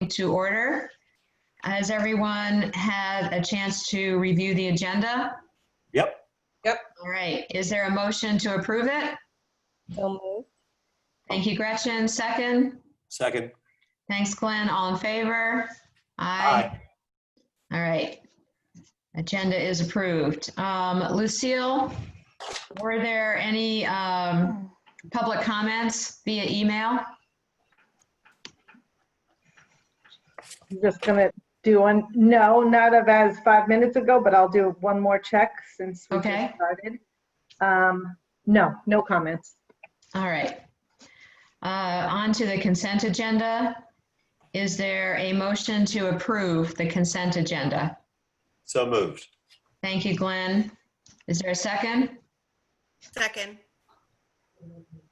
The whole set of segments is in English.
To order. Has everyone had a chance to review the agenda? Yep. All right. Is there a motion to approve it? So moved. Thank you, Gretchen. Second. Second. Thanks, Glenn. All in favor? Aye. All right. Agenda is approved. Lucille, were there any public comments via email? I'm just gonna do one. No, not of as 5 minutes ago, but I'll do one more check since we Okay. just started. No comments. All right. On to the consent agenda. Is there a motion to approve the consent agenda? So moved. Thank you, Glenn. Is there a second? Second.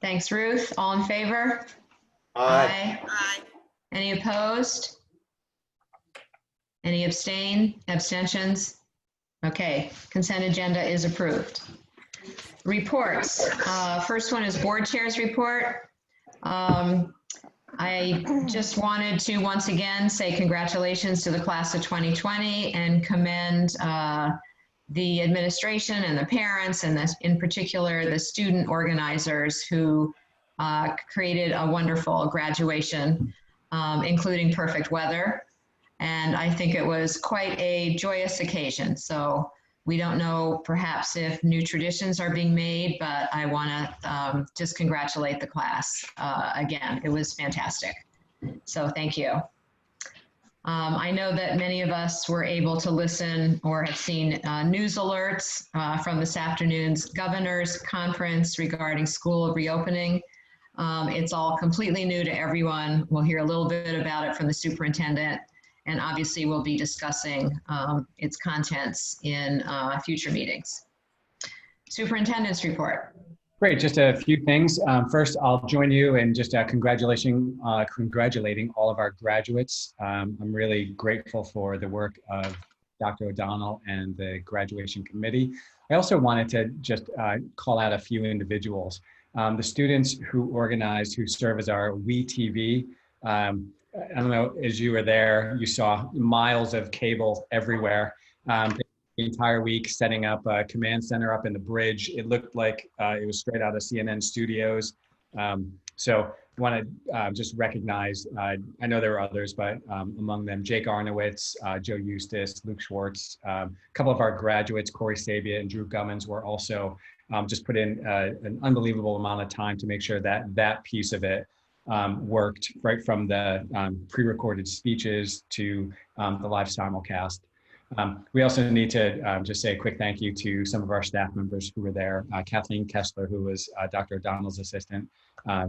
Thanks, Ruth. All in favor? Aye. Aye. Any opposed? Any abstentions? Okay, consent agenda is approved. Reports. First one is board chair's report. I just wanted to once again say congratulations to the class of 2020 and commend the administration and the parents and in particular the student organizers who created a wonderful graduation, including perfect weather. And I think it was quite a joyous occasion. So we don't know perhaps if new traditions are being made, but I want to just congratulate the class again. It was fantastic. So thank you. I know that many of us were able to listen or have seen news alerts from this afternoon's governor's conference regarding school reopening. It's all completely new to everyone. We'll hear a little bit about it from the superintendent. And obviously we'll be discussing its contents in future meetings. Superintendent's report. Great, just a few things. First, I'll join you in just congratulating all of our graduates. I'm really grateful for the work of Dr. O'Donnell and the graduation committee. I also wanted to just call out a few individuals. The students who organized, who serve as our WeTV. I don't know, as you were there, you saw miles of cable everywhere. The entire week setting up a command center up in the bridge. It looked like it was straight out of CNN studios. So I want to just recognize, I know there were others, but among them, Jake Arnowitz, Joe Eustace, Luke Schwartz, a couple of our graduates, Corey Sabia and Drew Gummins were also just put in an unbelievable amount of time to make sure that that piece of it worked, right from the pre-recorded speeches to the live simulcast. We also need to just say a quick thank you to some of our staff members who were there. Kathleen Kessler, who was Dr. O'Donnell's assistant,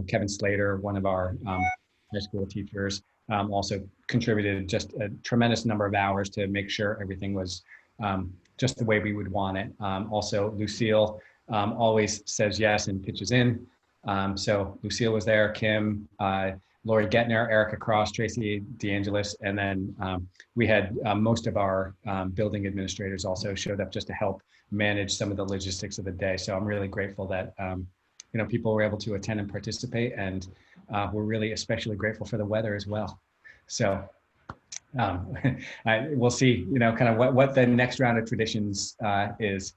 Kevin Slater, one of our high school teachers, also contributed just a tremendous number of hours to make sure everything was just the way we would want it. Also, Lucille always says yes and pitches in. So Lucille was there, Kim, Lori Getner, Erica Cross, Tracy DeAngelis, and then we had most of our building administrators also showed up just to help manage some of the logistics of the day. So I'm really grateful that you know, people were able to attend and participate, and we're really especially grateful for the weather as well. So we'll see, you know, kind of what the next round of traditions is.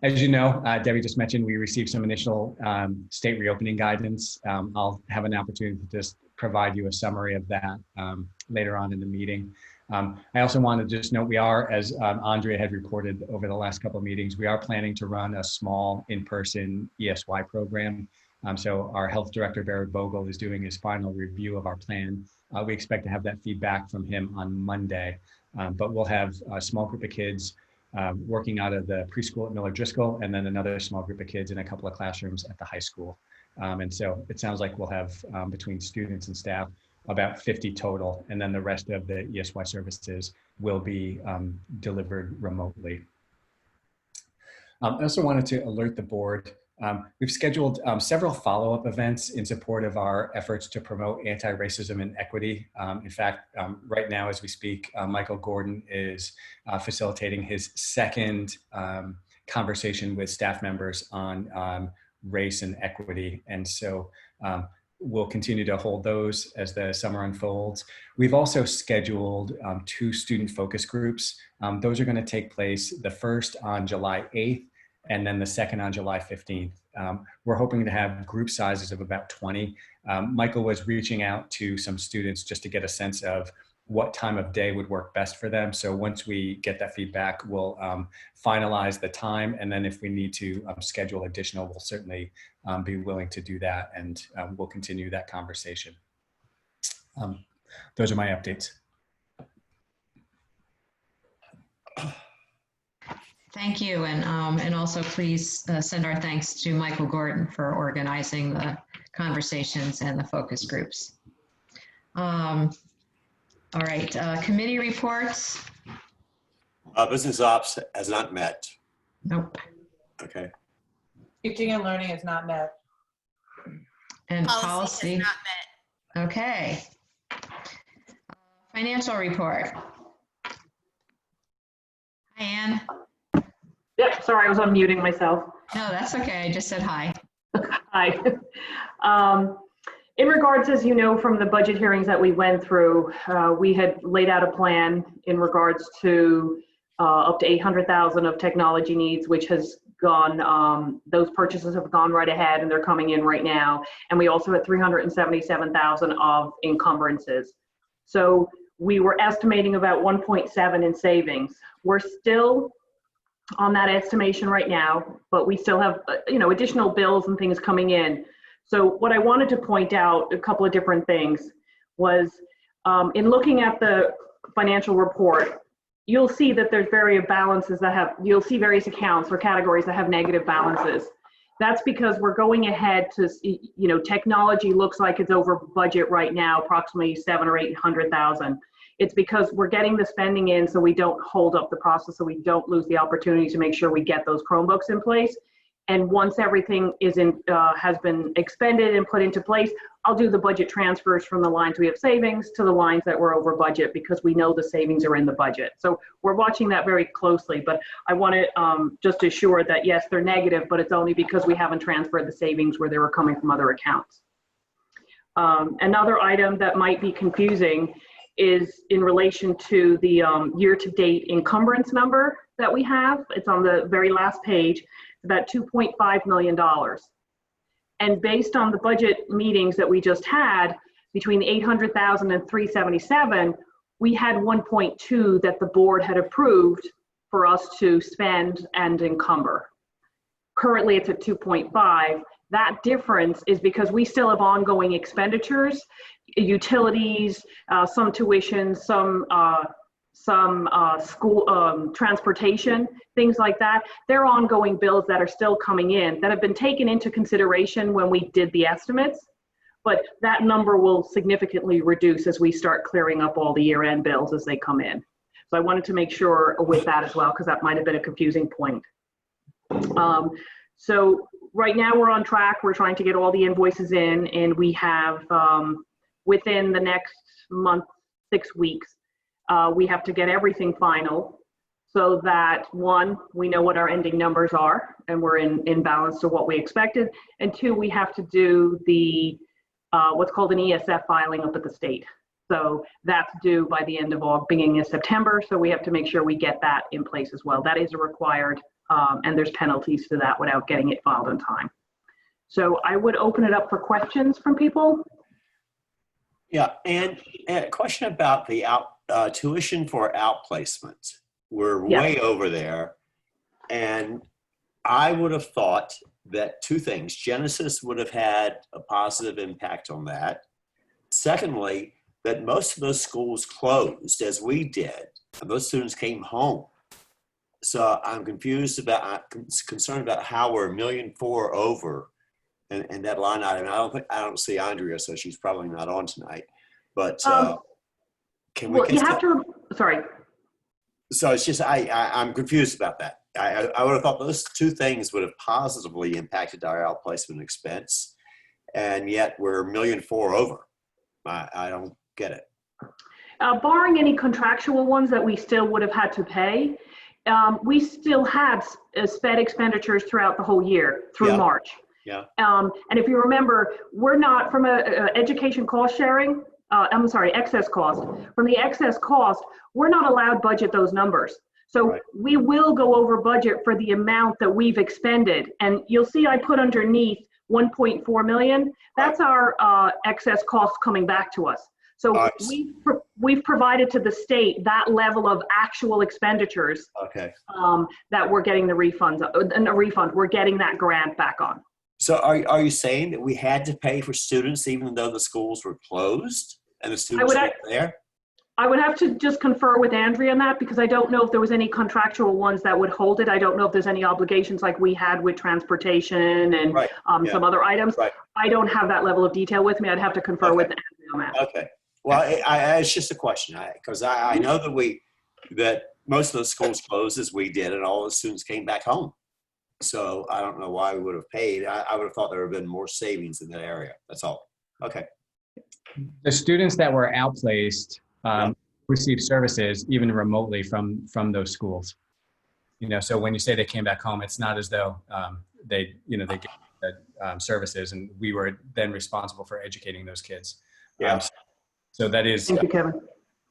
As you know, Debbie just mentioned, we received some initial state reopening guidance. I'll have an opportunity to just provide you a summary of that later on in the meeting. I also want to just note we are, as Andrea had reported over the last couple of meetings, we are planning to run a small in-person ESY program. So our health director, Barry Bogle, is doing his final review of our plan. We expect to have that feedback from him on Monday, but we'll have a small group of kids working out of the preschool at Miller Driscoll, and then another small group of kids in a couple of classrooms at the high school. And so it sounds like we'll have between students and staff about 50 total, and then the rest of the ESY services will be delivered remotely. I also wanted to alert the board. We've scheduled several follow-up events in support of our efforts to promote anti-racism and equity. In fact, right now as we speak, Michael Gordon is facilitating his second conversation with staff members on race and equity. And so we'll continue to hold those as the summer unfolds. We've also scheduled 2 student focus groups. Those are going to take place, the first on July 8th and then the second on July 15th. We're hoping to have group sizes of about 20. Michael was reaching out to some students just to get a sense of what time of day would work best for them. So once we get that feedback, we'll finalize the time. And then if we need to schedule additional, we'll certainly be willing to do that. And we'll continue that conversation. Those are my updates. Thank you. And also please send our thanks to Michael Gordon for organizing the conversations and the focus groups. All right, committee reports. Business ops has not met. Nope. Okay. Teaching and learning is not met. And Policy policy. has not met. Okay. Financial report. Hi, Ann. Yep, sorry, I was unmuting myself. No, that's okay. I just said hi. Hi. In regards, as you know, from the budget hearings that we went through, we had laid out a plan in regards to up to 800,000 of technology needs, which has gone, those purchases have gone right ahead and they're coming in right now. And we also had 377,000 of encumbrances. So we were estimating about 1.7 in savings. We're still on that estimation right now, but we still have, additional bills and things coming in. So what I wanted to point out, a couple of different things, was in looking at the financial report, you'll see that there's various balances you'll see various accounts or categories that have negative balances. That's because we're going ahead to, technology looks like it's over budget right now, approximately 700,000 or 800,000. It's because we're getting the spending in so we don't hold up the process, so we don't lose the opportunity to make sure we get those Chromebooks in place. And once everything is has been expended and put into place, I'll do the budget transfers from the lines we have savings to the lines that were over budget because we know the savings are in the budget. So we're watching that very closely, but I want to just assure that yes, they're negative, but it's only because we haven't transferred the savings where they were coming from other accounts. Another item that might be confusing is in relation to the year-to-date encumbrance number that we have. It's on the very last page, about $2.5 million. And based on the budget meetings that we just had, between 800,000 and 377, we had 1.2 that the board had approved for us to spend and encumber. Currently, it's at 2.5. That difference is because we still have ongoing expenditures, utilities, some tuition, some school transportation, things like that. They're ongoing bills that are still coming in that have been taken into consideration when we did the estimates, but that number will significantly reduce as we start clearing up all the year-end bills as they come in. So I wanted to make sure with that as well, because that might have been a confusing point. So right now we're on track. We're trying to get all the invoices in, and we have within the next month, 6 weeks, we have to get everything final so that one, we know what our ending numbers are and we're in balance to what we expected. And two, we have to do the what's called an ESF filing up at the state. So that's due by the end of August, beginning of September. So we have to make sure we get that in place as well. That is required, and there's penalties to that without getting it filed in time. So I would open it up for questions from people. Yeah, and a question about the tuition for outplacement. We're way over there. And I would have thought that two things. Genesis would have had a positive impact on that. Secondly, that most of those schools closed as we did, and those students came home. So I'm confused about, concerned about how we're $1.4 million over in that line item. I don't see Andrea, so she's probably not on tonight. But can we? Well, you have to. Sorry. So it's just I'm confused about that. I would have thought those two things would have positively impacted our outplacement expense, and yet we're $1.4 million over. I don't get it. Barring any contractual ones that we still would have had to pay, we still had sped expenditures throughout the whole year through March. Yeah. And if you remember, we're not from a education cost sharing, excess cost. From the excess cost, we're not allowed budget those numbers. So Right. we will go over budget for the amount that we've expended. And you'll see I put underneath 1.4 million. That's our excess costs coming back to us. So All right. we've provided to the state that level of actual expenditures Okay. that we're getting the refunds, we're getting that grant back on. So are you saying that we had to pay for students even though the schools were closed and the students weren't there? I would have to just confer with Andrea on that because I don't know if there was any contractual ones that would hold it. I don't know if there's any obligations like we had with transportation and Right. some other items. Right. I don't have that level of detail with me. I'd have to confer Okay. with Andrea on that. Okay. Well, it's just a question because I know that most of the schools closed as we did and all the students came back home. So I don't know why we would have paid. I would have thought there would have been more savings in that area. That's all. Okay. The students that were outplaced received services even remotely from those schools. So when you say they came back home, it's not as though they get the services, and we were then responsible for educating those kids. Yeah. So that is. Thank you, Kevin.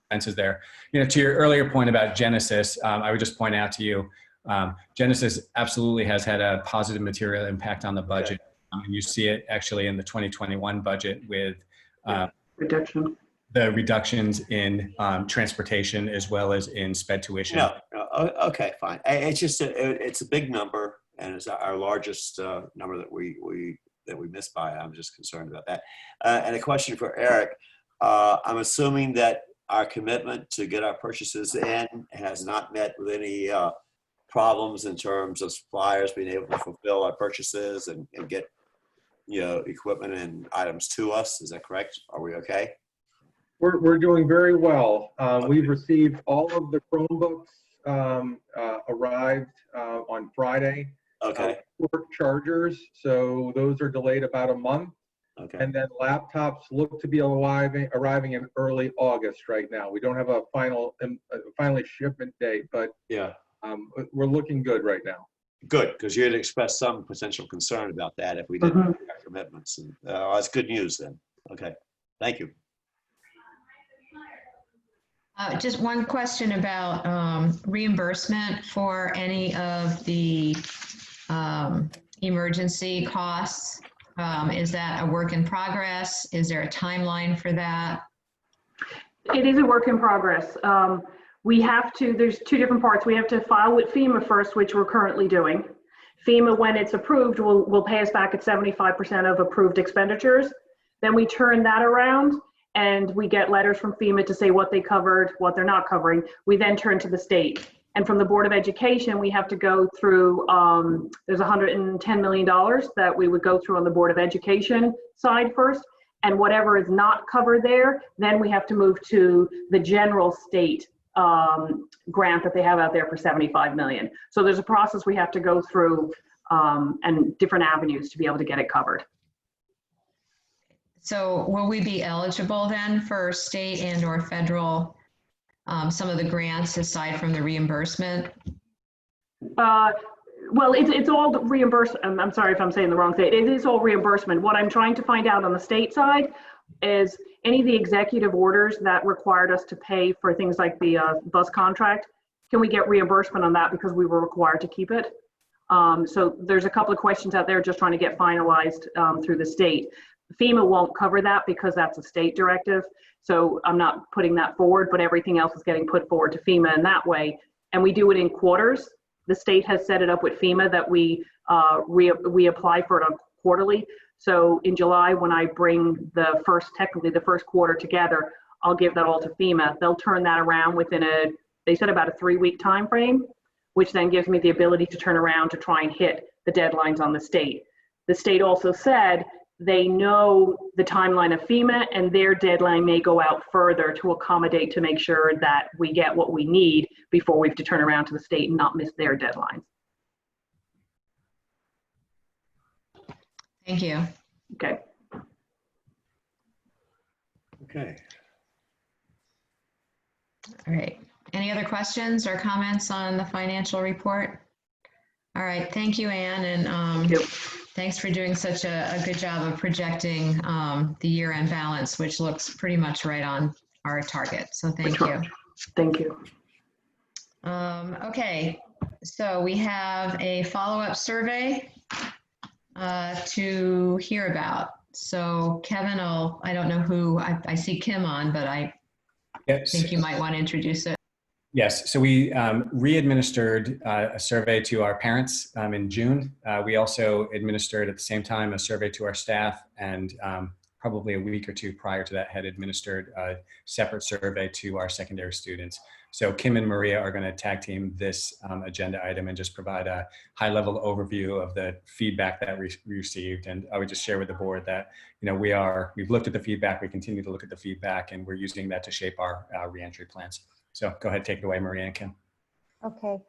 Expenses there. To your earlier point about Genesis, I would just point out to you, Genesis absolutely has had a positive material impact on the budget. Okay. You see it actually in the 2021 budget with the reductions in transportation as well as in sped tuition. No, okay, fine. It's just it's a big number, and it's our largest number that we missed by. I'm just concerned about that. And a question for Eric. I'm assuming that our commitment to get our purchases in has not met with any problems in terms of suppliers being able to fulfill our purchases and get equipment and items to us. Is that correct? Are we okay? We're doing very well. We've received all of the Chromebooks arrived on Friday. Okay. Work chargers, so those are delayed about a month. Okay. And then laptops look to be arriving in early August right now. We don't have a final shipment date, but Yeah. We're looking good right now. Good, because you had expressed some potential concern about that if we didn't make our commitments. And that's good news then. Okay. Thank you. Just one question about reimbursement for any of the emergency costs. Is that a work in progress? Is there a timeline for that? It is a work in progress. There's two different parts. We have to file with FEMA first, which we're currently doing. FEMA, when it's approved, will pay us back at 75% of approved expenditures. Then we turn that around and we get letters from FEMA to say what they covered, what they're not covering. We then turn to the state. And from the Board of Education, we have to go through, there's $110 million that we would go through on the Board of Education side first. And whatever is not covered there, then we have to move to the general state grant that they have out there for $75 million. So there's a process we have to go through and different avenues to be able to get it covered. So will we be eligible then for state and or federal, some of the grants aside from the reimbursement? Well, it's all reimbursement. I'm sorry if I'm saying the wrong thing. It is all reimbursement. What I'm trying to find out on the state side is any of the executive orders that required us to pay for things like the bus contract, can we get reimbursement on that because we were required to keep it? So there's a couple of questions out there just trying to get finalized through the state. FEMA won't cover that because that's a state directive. So I'm not putting that forward, but everything else is getting put forward to FEMA in that way. And we do it in quarters. The state has set it up with FEMA that we apply for it on quarterly. So in July, when I bring technically the first quarter together, I'll give that all to FEMA. They'll turn that around within they said about a 3-week time frame, which then gives me the ability to turn around to try and hit the deadlines on the state. The state also said they know the timeline of FEMA and their deadline may go out further to accommodate to make sure that we get what we need before we have to turn around to the state and not miss their deadlines. Thank you. Okay. Okay. All right. Any other questions or comments on the financial report? All right. Thank you, Anne. And Thank you. Thanks for doing such a good job of projecting the year-end balance, which looks pretty much right on our target. So thank you. Thank you. Okay, so we have a follow-up survey to hear about. So Kevin, I don't know who, I see Kim on, but I Yes. think you might want to introduce it. Yes, so we re-administered a survey to our parents in June. We also administered at the same time a survey to our staff, and probably a week or two prior to that had administered a separate survey to our secondary students. So Kim and Maria are going to tag team this agenda item and just provide a high-level overview of the feedback that we received. And I would just share with the board that, you know, we've looked at the feedback, we continue to look at the feedback, and we're using that to shape our reentry plans. So go ahead, take it away, Maria and Kim. Okay.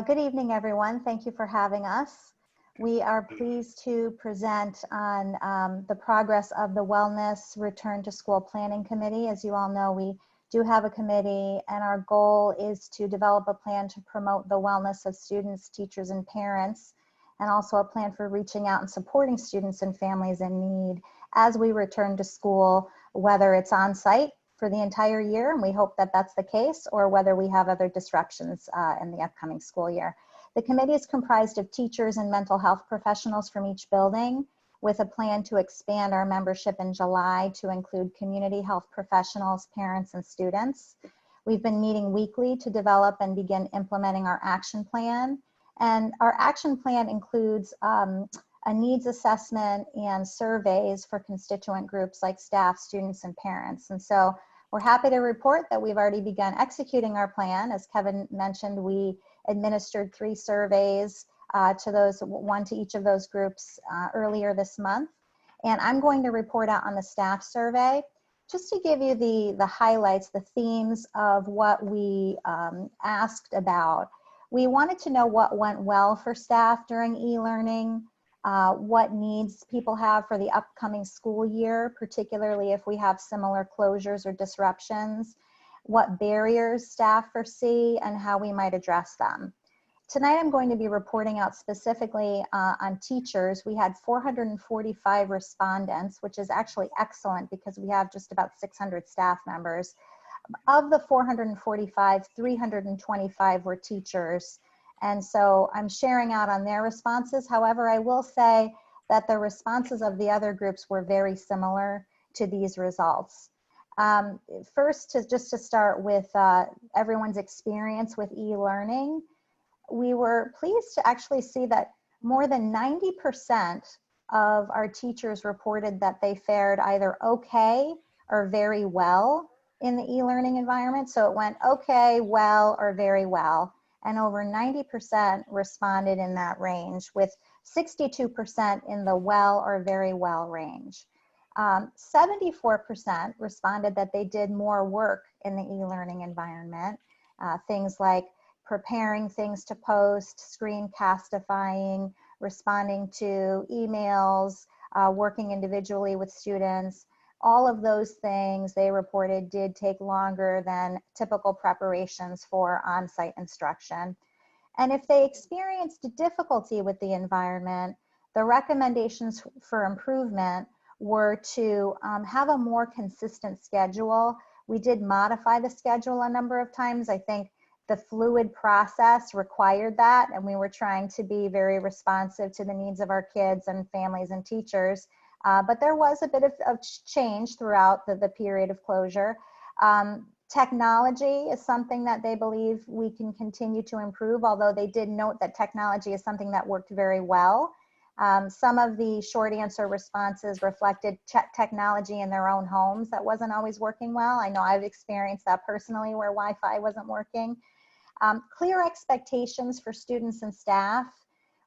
Good evening, everyone. Thank you for having us. We are pleased to present on the progress of the Wellness Return to School Planning Committee. As you all know, we do have a committee, and our goal is to develop a plan to promote the wellness of students, teachers, and parents, and also a plan for reaching out and supporting students and families in need as we return to school, whether it's on site for the entire year, and we hope that that's the case, or whether we have other disruptions in the upcoming school year. The committee is comprised of teachers and mental health professionals from each building, with a plan to expand our membership in July to include community health professionals, parents, and students. We've been meeting weekly to develop and begin implementing our action plan. And our action plan includes a needs assessment and surveys for constituent groups like staff, students, and parents. And so we're happy to report that we've already begun executing our plan. As Kevin mentioned, we administered 3 surveys one to each of those groups earlier this month. And I'm going to report out on the staff survey just to give you the highlights, the themes of what we asked about. We wanted to know what went well for staff during e-learning, what needs people have for the upcoming school year, particularly if we have similar closures or disruptions, what barriers staff foresee, and how we might address them. Tonight, I'm going to be reporting out specifically on teachers. We had 445 respondents, which is actually excellent because we have just about 600 staff members. Of the 445, 325 were teachers. And so I'm sharing out on their responses. However, I will say that the responses of the other groups were very similar to these results. First, just to start with everyone's experience with e-learning, we were pleased to actually see that more than 90% of our teachers reported that they fared either okay or very well in the e-learning environment. So it went okay, well, or very well. And over 90% responded in that range, with 62% in the well or very well range. 74% responded that they did more work in the e-learning environment, things like preparing things to post, screencastifying, responding to emails, working individually with students. All of those things they reported did take longer than typical preparations for on-site instruction. And if they experienced difficulty with the environment, the recommendations for improvement were to have a more consistent schedule. We did modify the schedule a number of times. I think the fluid process required that, and we were trying to be very responsive to the needs of our kids and families and teachers. But there was a bit of change throughout the period of closure. Technology is something that they believe we can continue to improve, although they did note that technology is something that worked very well. Some of the short answer responses reflected technology in their own homes that wasn't always working well. I know I've experienced that personally, where Wi-Fi wasn't working. Clear expectations for students and staff.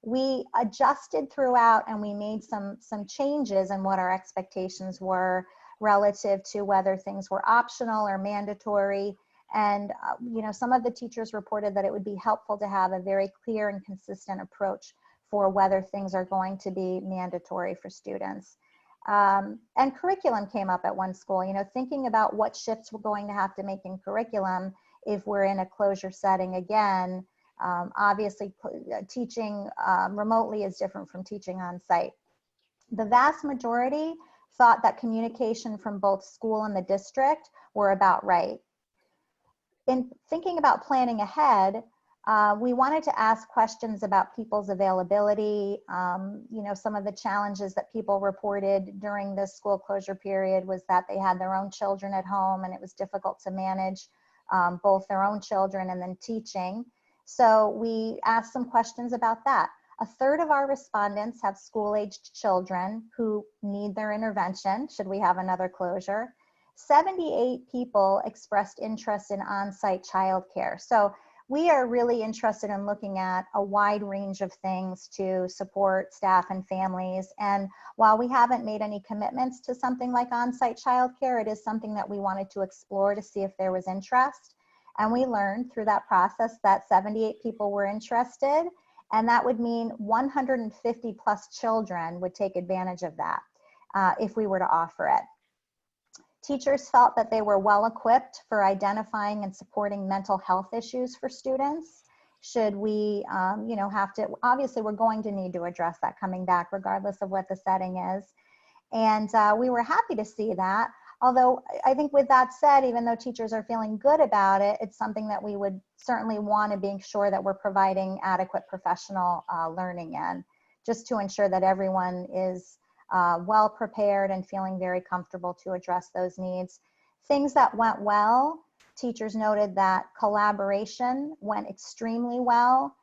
We adjusted throughout, and we made some changes in what our expectations were relative to whether things were optional or mandatory. And some of the teachers reported that it would be helpful to have a very clear and consistent approach for whether things are going to be mandatory for students. And curriculum came up at one school, thinking about what shifts we're going to have to make in curriculum if we're in a closure setting again. Obviously, teaching remotely is different from teaching on site. The vast majority thought that communication from both school and the district were about right. In thinking about planning ahead, we wanted to ask questions about people's availability. Some of the challenges that people reported during this school closure period was that they had their own children at home and it was difficult to manage both their own children and then teaching. So we asked some questions about that. A third of our respondents have school-aged children who need their intervention should we have another closure. 78 people expressed interest in on-site childcare. So we are really interested in looking at a wide range of things to support staff and families. And while we haven't made any commitments to something like on-site childcare, it is something that we wanted to explore to see if there was interest. And we learned through that process that 78 people were interested. And that would mean 150 plus children would take advantage of that if we were to offer it. Teachers felt that they were well equipped for identifying and supporting mental health issues for students. Should we, have to, obviously we're going to need to address that coming back regardless of what the setting is. And we were happy to see that. Although I think with that said, even though teachers are feeling good about it, it's something that we would certainly want to be sure that we're providing adequate professional learning in, just to ensure that everyone is well prepared and feeling very comfortable to address those needs. Things that went well, teachers noted that collaboration went extremely well.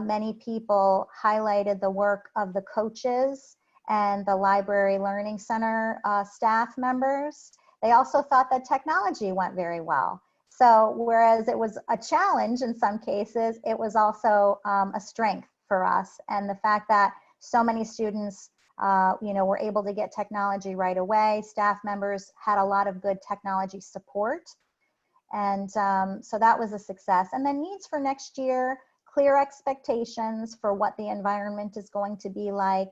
Many people highlighted the work of the coaches and the Library Learning Center staff members. They also thought that technology went very well. So whereas it was a challenge in some cases, it was also a strength for us. And the fact that so many students were able to get technology right away. Staff members had a lot of good technology support. And so that was a success. And then needs for next year, clear expectations for what the environment is going to be like,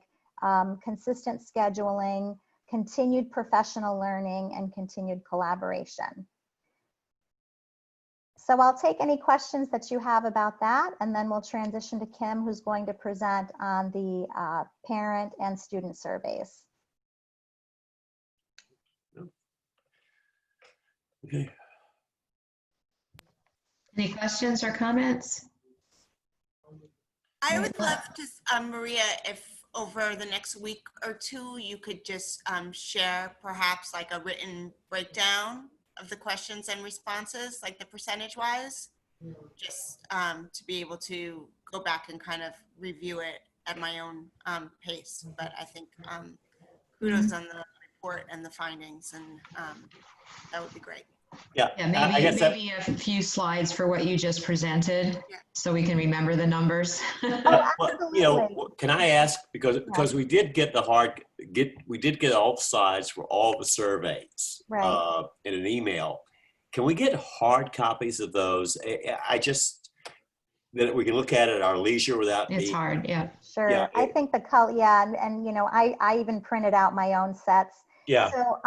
consistent scheduling, continued professional learning, and continued collaboration. So I'll take any questions that you have about that, and then we'll transition to Kim, who's going to present on the parent and student surveys. Okay. Any questions or comments? I would love to, Maria, if over the next week or two, you could just share perhaps like a written breakdown of the questions and responses, like the percentage-wise, just to be able to go back and kind of review it at my own pace. But I think kudos on the report and the findings, and that would be great. Yeah, Yeah, I guess maybe a few slides for what you just presented, so we can remember the numbers. Can I ask, because we did get we did get all the slides for all the surveys in an email. Can we get hard copies of those? I just that we can look at it at our leisure without. It's hard, yeah. Sure, Yeah, I think the color, and I even printed out my own sets. Yeah. So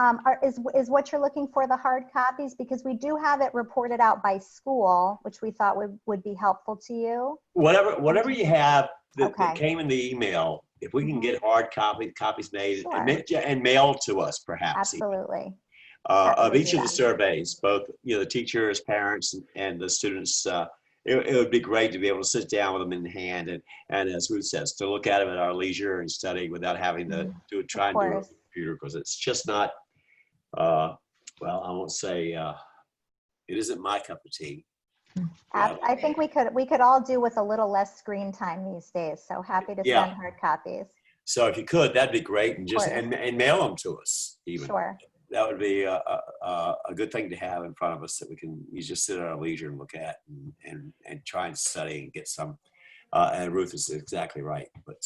is what you're looking for the hard copies? Because we do have it reported out by school, which we thought would be helpful to you. Whatever you have that came in the email, if we can get hard copies made and mailed to us, perhaps. Absolutely. Of each of the surveys, both the teachers, parents, and the students. It would be great to be able to sit down with them in hand and as Ruth says, to look at them at our leisure and study without having to try and do it on the computer, because it's just not, well, I won't say, it isn't my cup of tea. I think we could all do with a little less screen time these days. So happy to send hard copies. So if you could, that'd be great, and just and mail them to us even. Sure. That would be a good thing to have in front of us that you just sit at our leisure and look at and try and study and get some. And Ruth is exactly right. But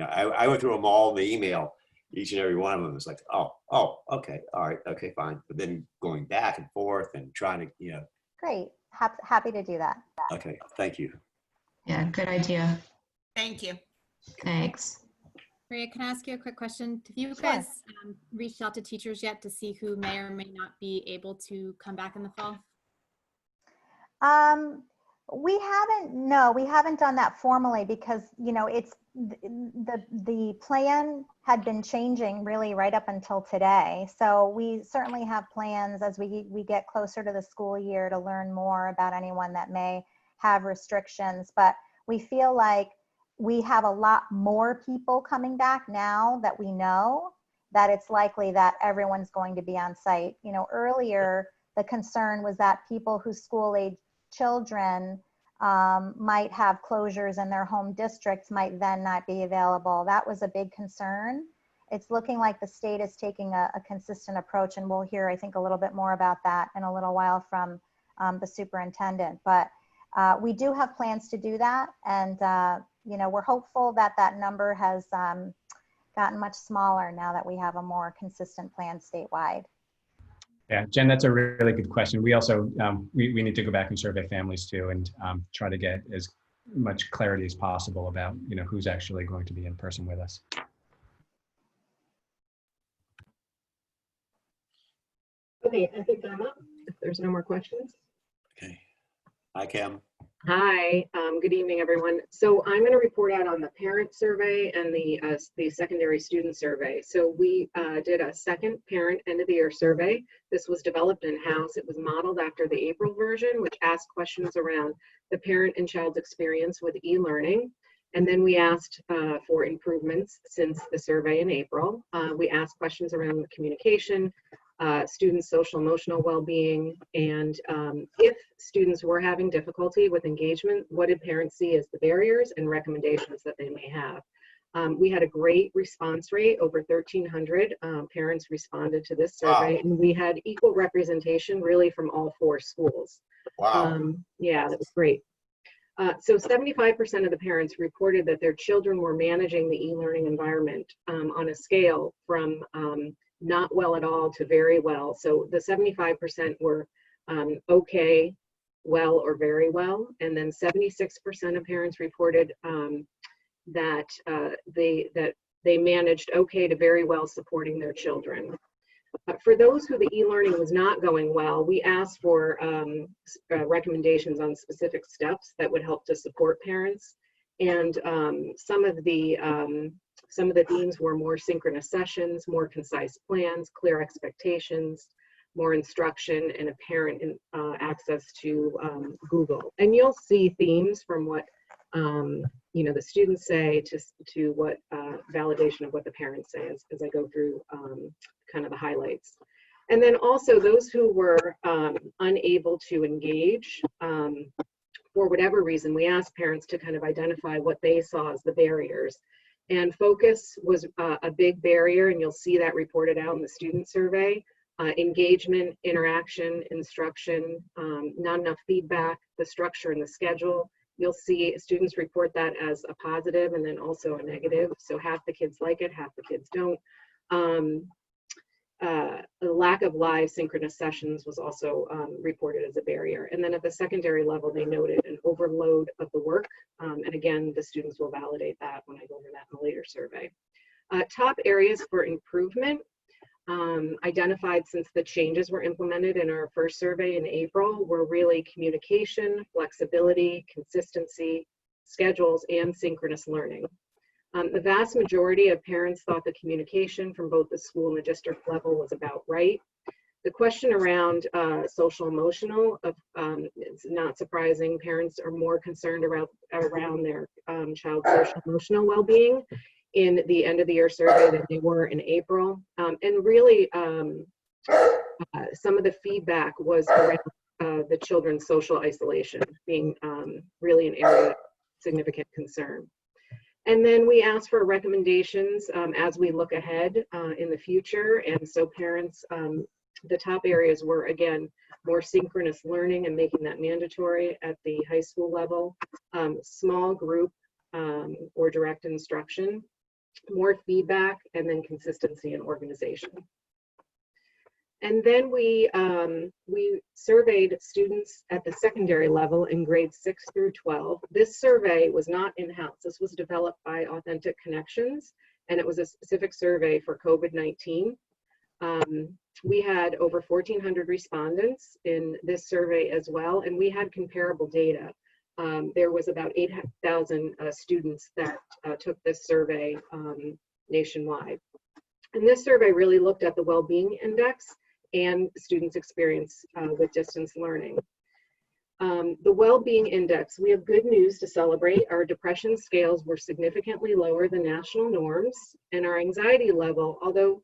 I went through them all in the email. Each and every one of them was like, oh, okay, all right, okay, fine. But then going back and forth and trying to, Great, happy to do that. Okay, thank you. Yeah, good idea. Thank you. Thanks. Maria, can I ask you a quick question? Have you guys reached out to teachers yet to see who may or may not be able to come back in the fall? No, we haven't done that formally because, you know, it's the plan had been changing really right up until today. So we certainly have plans as we get closer to the school year to learn more about anyone that may have restrictions. But we feel like we have a lot more people coming back now that we know that it's likely that everyone's going to be on site. You know, earlier, the concern was that people whose school-age children might have closures in their home districts might then not be available. That was a big concern. It's looking like the state is taking a consistent approach, and we'll hear, I think, a little bit more about that in a little while from the superintendent. But we do have plans to do that, and you know, we're hopeful that that number has gotten much smaller now that we have a more consistent plan statewide. Yeah, Jen, that's a really good question. We also, we need to go back and survey families too and try to get as much clarity as possible about, you know, who's actually going to be in person with us. Okay, I think I'm up if there's no more questions. Okay. Hi, Kim. Hi, good evening, everyone. So I'm going to report out on the parent survey and the secondary student survey. So we did a second parent end of the year survey. This was developed in-house. It was modeled after the April version, which asked questions around the parent and child's experience with e-learning. And then we asked for improvements since the survey in April. We asked questions around communication, students' social emotional well-being, and if students were having difficulty with engagement, what did parents see as the barriers and recommendations that they may have? We had a great response rate. Over 1,300 parents responded to this survey. Wow. And we had equal representation really from all 4 schools. Wow. Yeah, that was great. So 75% of the parents reported that their children were managing the e-learning environment on a scale from not well at all to very well. So the 75% were okay, well, or very well. And then 76% of parents reported that they managed okay to very well supporting their children. For those who the e-learning was not going well, we asked for recommendations on specific steps that would help to support parents. And some of the themes were more synchronous sessions, more concise plans, clear expectations, more instruction, and apparent access to Google. And you'll see themes from what you know, the students say to what validation of what the parents say as I go through kind of the highlights. And then also those who were unable to engage for whatever reason, we asked parents to kind of identify what they saw as the barriers. And focus was a big barrier, and you'll see that reported out in the student survey. Engagement, interaction, instruction, not enough feedback, the structure and the schedule. You'll see students report that as a positive and then also a negative. So half the kids like it, half the kids don't. The lack of live synchronous sessions was also reported as a barrier. And then at the secondary level, they noted an overload of the work. And again, the students will validate that when I go over that in a later survey. Top areas for improvement identified since the changes were implemented in our first survey in April were really communication, flexibility, consistency, schedules, and synchronous learning. The vast majority of parents thought the communication from both the school and the district level was about right. The question around social emotional, it's not surprising. Parents are more concerned around their child's social emotional well-being in the end of the year survey than they were in April. And really, some of the feedback was around the children's social isolation being really an area of significant concern. And then we asked for recommendations as we look ahead in the future. And so parents, the top areas were, again, more synchronous learning and making that mandatory at the high school level, small group or direct instruction, more feedback, and then consistency and organization. And then we surveyed students at the secondary level in grades 6 through 12. This survey was not in-house. This was developed by Authentic Connections, and it was a specific survey for COVID-19. We had over 1,400 respondents in this survey as well, and we had comparable data. there was about 8,000 students that took this survey nationwide. And this survey really looked at the well-being index and students' experience with distance learning. The well-being index, we have good news to celebrate. Our depression scales were significantly lower than national norms, and our anxiety level, although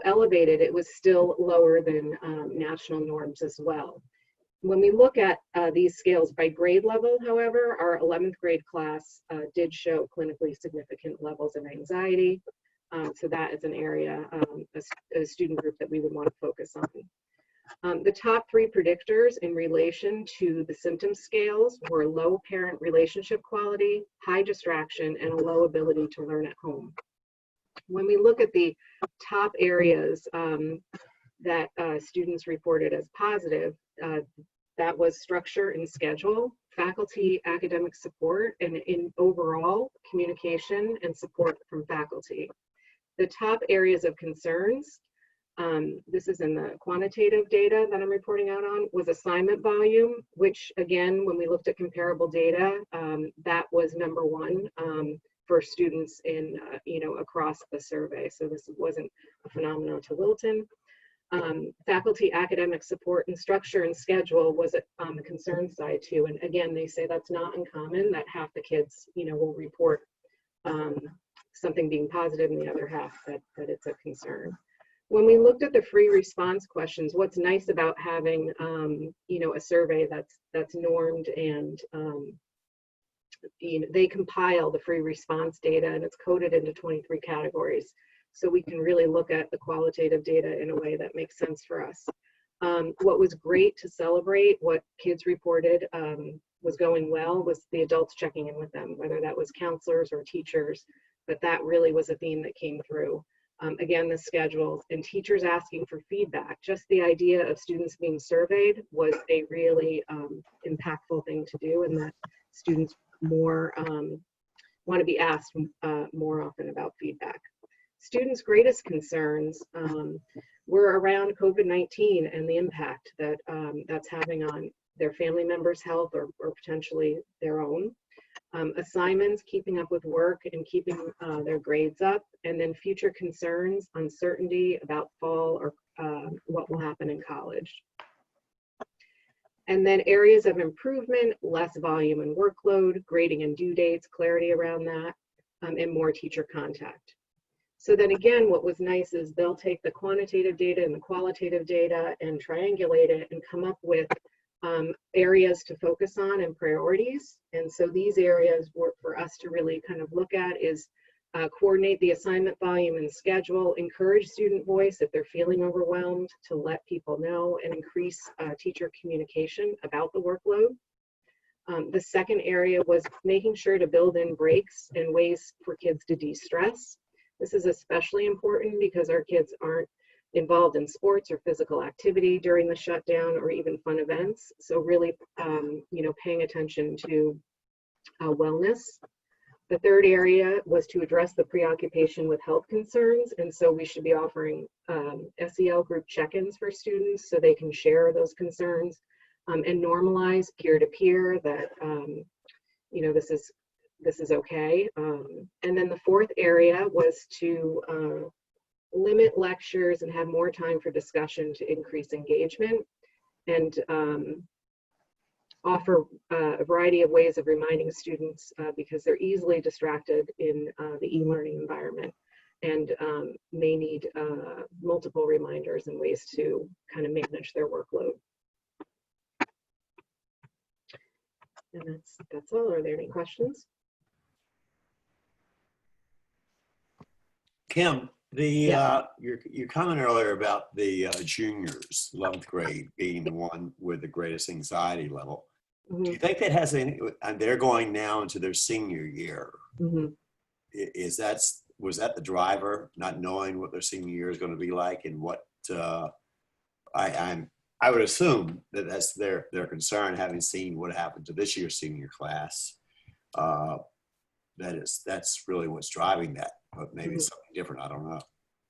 elevated, it was still lower than national norms as well. When we look at these scales by grade level, however, our 11th grade class did show clinically significant levels of anxiety. So that is an area, a student group that we would want to focus on. The top 3 predictors in relation to the symptom scales were low parent relationship quality, high distraction, and a low ability to learn at home. When we look at the top areas that students reported as positive, that was structure and schedule, faculty academic support, and in overall communication and support from faculty. The top areas of concerns, this is in the quantitative data that I'm reporting out on, was assignment volume, which again, when we looked at comparable data, that was #1 for students in, across the survey. So this wasn't a phenomenon to Wilton. Faculty academic support and structure and schedule was on the concern side too. And again, they say that's not uncommon, that half the kids, will report something being positive and the other half that it's a concern. When we looked at the free response questions, what's nice about having, a survey that's normed and they compile the free response data and it's coded into 23 categories. So we can really look at the qualitative data in a way that makes sense for us. What was great to celebrate, what kids reported was going well, was the adults checking in with them, whether that was counselors or teachers, but that really was a theme that came through. Again, the schedules and teachers asking for feedback. Just the idea of students being surveyed was a really impactful thing to do, and that students more want to be asked more often about feedback. Students' greatest concerns were around COVID-19 and the impact that that's having on their family members' health or potentially their own. Assignments, keeping up with work and keeping their grades up, and then future concerns, uncertainty about fall or what will happen in college. And then areas of improvement, less volume and workload, grading and due dates, clarity around that, and more teacher contact. So then again, what was nice is they'll take the quantitative data and the qualitative data and triangulate it and come up with areas to focus on and priorities. And so these areas were for us to really kind of look at is coordinate the assignment volume and schedule, encourage student voice if they're feeling overwhelmed to let people know, and increase teacher communication about the workload. The second area was making sure to build in breaks and ways for kids to de-stress. This is especially important because our kids aren't involved in sports or physical activity during the shutdown or even fun events. So really, paying attention to wellness. The third area was to address the preoccupation with health concerns. And so we should be offering SEL group check-ins for students so they can share those concerns and normalize peer-to-peer that, this is okay. And then the fourth area was to limit lectures and have more time for discussion to increase engagement, and offer a variety of ways of reminding students because they're easily distracted in the e-learning environment and may need multiple reminders and ways to kind of manage their workload. And that's all. Are there any questions? Kim, your comment earlier about the juniors, 11th grade, being the one with the greatest anxiety level. Mm-hmm. Do you think that has any, and they're going now into their senior year. Mm-hmm. Was that the driver, not knowing what their senior year is going to be like, and what I would assume that that's their concern, having seen what happened to this year's senior class. That's really what's driving that, but maybe it's something different. I don't know.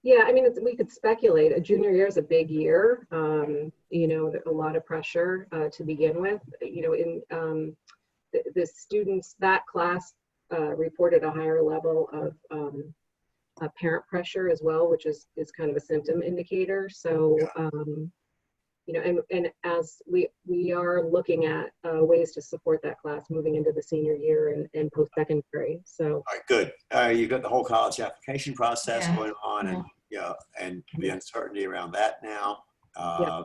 Yeah, I mean, we could speculate. A junior year is a big year. You know, a lot of pressure to begin with. You know, in the students, that class reported a higher level of parent pressure as well, which is kind of a symptom indicator. So, you know, and as we are looking at ways to support that class moving into the senior year and post-secondary. So, all right, good. You got the whole college application process Yeah. going on, and and the uncertainty around that now.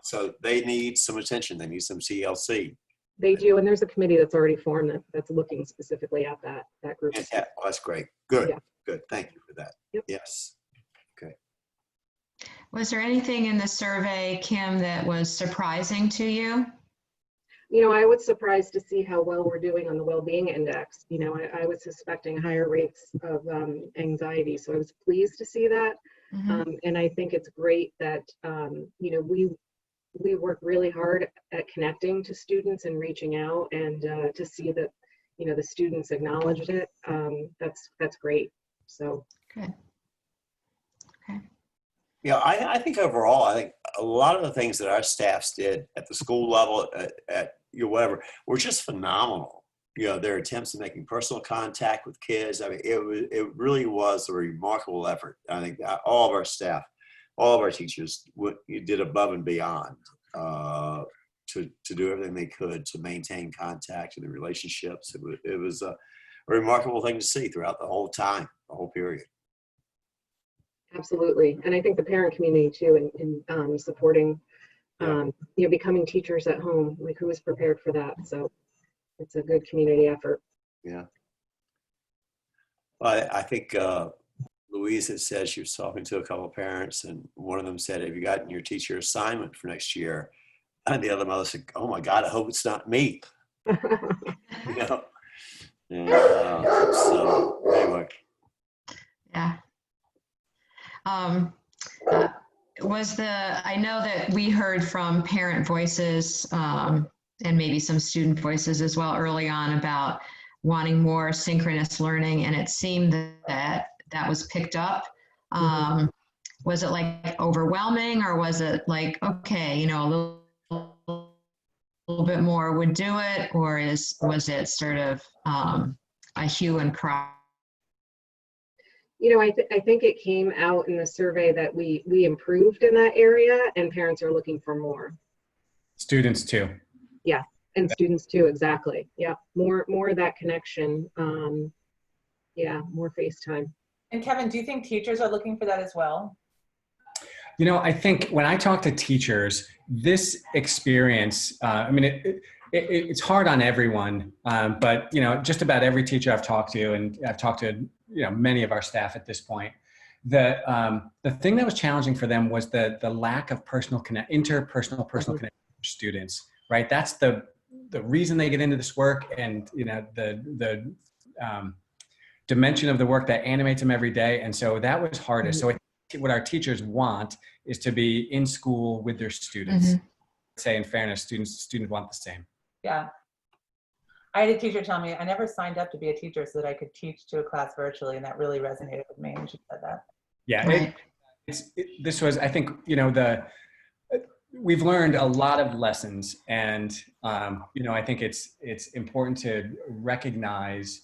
So they need some attention. They need some CLC. they do, and there's a committee that's already formed that's looking specifically at that group. Well, that's great. Good. Yeah. Good. Thank you for that. Yep. Yes. Okay. Was there anything in the survey, Kim, that was surprising to you? You know, I was surprised to see how well we're doing on the well-being index. You know, I was suspecting higher rates of anxiety, so I was pleased to see that. And I think it's great that, you know, we work really hard at connecting to students and reaching out, and to see that, you know, the students acknowledged it. That's great. So. Good. Okay. Yeah, I think overall, I think a lot of the things that our staffs did at the school level, at you know, whatever, were just phenomenal. You know, their attempts at making personal contact with kids. I mean, it really was a remarkable effort. I think all of our staff, all of our teachers did above and beyond to do everything they could to maintain contact and the relationships. It was a remarkable thing to see throughout the whole time, the whole period. Absolutely. And I think the parent community too, in supporting, you know, becoming teachers at home, like who was prepared for that. So it's a good community effort. Yeah. Well, I think Louise had said she was talking to a couple of parents, and one of them said, "Have you gotten your teacher assignment for next year?" And the other mother said, "Oh my God, I hope it's not me." You know? And, so anyway. Yeah. I know that we heard from parent voices and maybe some student voices as well early on about wanting more synchronous learning, and it seemed that was picked up. Was it like overwhelming, or was it like, okay, you know, a little bit more would do it, or was it sort of a hue and cry? You know, I think it came out in the survey that we improved in that area, and parents are looking for more. Students too. Yeah, and students too, exactly. Yeah, more of that connection. Yeah, more FaceTime. And Kevin, do you think teachers are looking for that as well? You know, I think when I talk to teachers, this experience, I mean, it's hard on everyone, but, you know, just about every teacher I've talked to, and I've talked to, you know, many of our staff at this point, the thing that was challenging for them was the lack of interpersonal connection with students, right? That's the reason they get into this work, and, you know, the dimension of the work that animates them every day. And so that was hardest. So what our teachers want is to be in school with their students. Say, in fairness, students want the same. Yeah. I had a teacher tell me, I never signed up to be a teacher so that I could teach to a class virtually, and that really resonated with me when she said that. Yeah, right. This was, I think, you know, we've learned a lot of lessons, and you know, I think it's important to recognize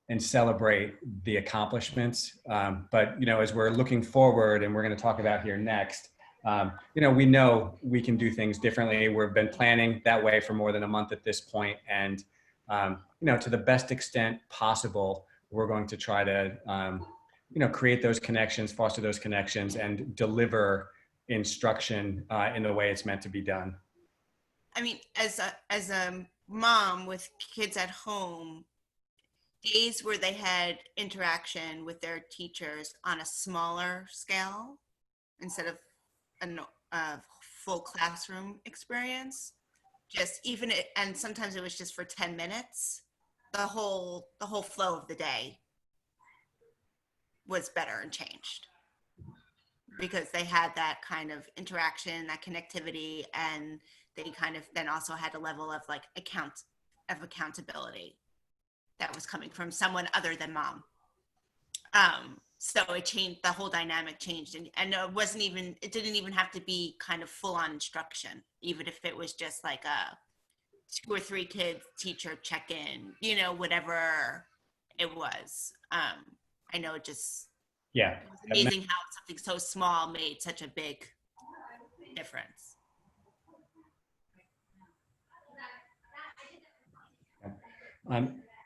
and celebrate the accomplishments. But, you know, as we're looking forward, and we're going to talk about here next, you know we can do things differently. We've been planning that way for more than a month at this point. And, you know, to the best extent possible, we're going to try to, you know, create those connections, foster those connections, and deliver instruction in the way it's meant to be done. I mean, as a mom with kids at home, days where they had interaction with their teachers on a smaller scale instead of a full classroom experience, and sometimes it was just for 10 minutes, the whole flow of the day was better and changed, because they had that kind of interaction, that connectivity, and they kind of then also had a level of like accountability that was coming from someone other than mom. So it changed, the whole dynamic changed, and it didn't even have to be kind of full on instruction, even if it was just like a 2 or 3 kids teacher check-in, whatever it was. I know it was amazing how something so small made such a big difference.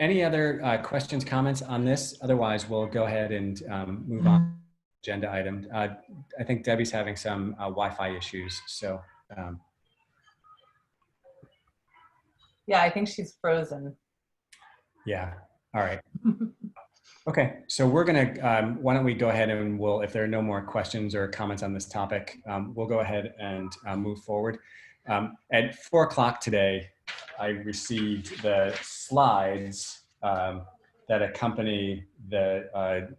Any other questions, comments on this? Otherwise, we'll go ahead and move on to the agenda item. I think Debbie's having some Wi-Fi issues, so. Yeah, I think she's frozen. Yeah, all right. Okay, so we're gonna, why don't we go ahead and if there are no more questions or comments on this topic, we'll go ahead and move forward. At 4 o'clock today, I received the slides that accompany the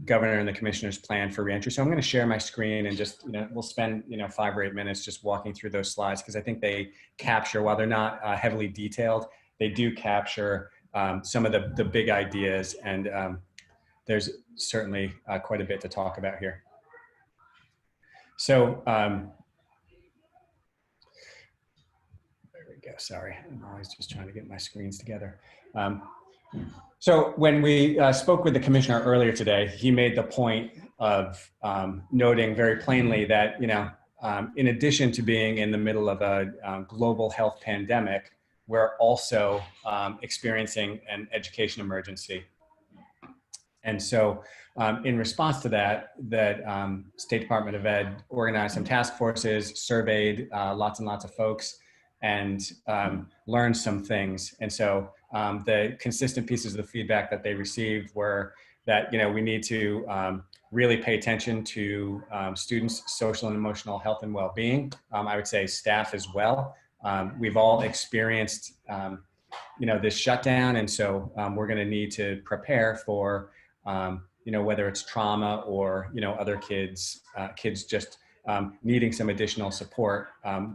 governor and the commissioner's plan for reentry. So I'm going to share my screen and just, we'll spend, 5 or 8 minutes just walking through those slides, because I think they capture, while they're not heavily detailed, they do capture some of the big ideas, and there's certainly quite a bit to talk about here. So, there we go. Sorry, I'm always just trying to get my screens together. So when we spoke with the commissioner earlier today, he made the point of noting very plainly that, in addition to being in the middle of a global health pandemic, we're also experiencing an education emergency. And so in response to that, State Department of Ed organized some task forces, surveyed lots and lots of folks, and learned some things. And so the consistent pieces of the feedback that they received were that, we need to really pay attention to students' social and emotional health and well-being. I would say staff as well. We've all experienced, this shutdown. And so we're going to need to prepare for, whether it's trauma or, other kids just needing some additional support.